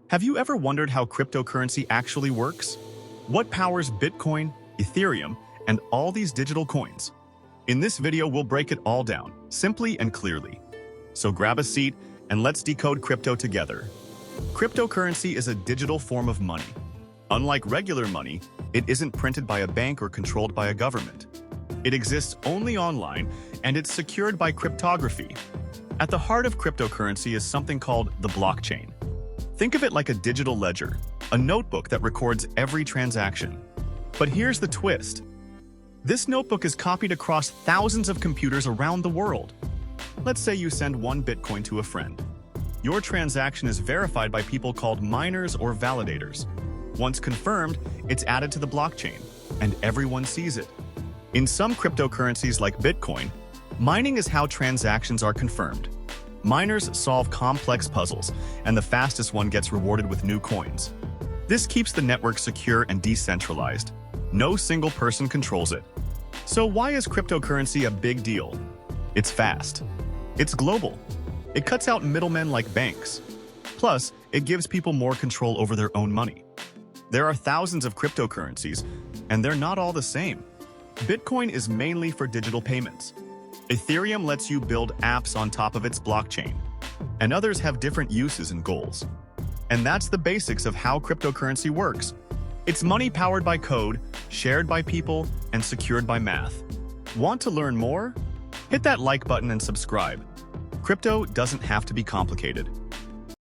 Have you ever wondered how cryptocurrency actually works? What powers Bitcoin, Ethereum, and all these digital coins? In this video, we'll break it all down, simply and clearly. So grab a seat and let's decode crypto together. Cryptocurrency is a digital form of money. Unlike regular money, it isn't printed by a bank or controlled by a government. It exists only online, and it's secured by cryptography. At the heart of cryptocurrency is something called the blockchain. Think of it like a digital ledger, a notebook that records every transaction. But here's the twist. This notebook is copied across thousands of computers around the world. Let's say you send 1 Bitcoin to a friend. Your transaction is verified by people called miners or validators. Once confirmed, it's added to the blockchain, and everyone sees it. In some cryptocurrencies like Bitcoin, mining is how transactions are confirmed. Miners solve complex puzzles, and the fastest one gets rewarded with new coins. This keeps the network secure and decentralized. No single person controls it. So why is cryptocurrency a big deal? It's fast. It's global. It cuts out middlemen like banks. Plus, it gives people more control over their own money. There are thousands of cryptocurrencies, and they're not all the same. Bitcoin is mainly for digital payments. Ethereum lets you build apps on top of its blockchain, and others have different uses and goals. And that's the basics of how cryptocurrency works. It's money powered by code, shared by people, and secured by math. Want to learn more? Hit that like button and subscribe. Crypto doesn't have to be complicated.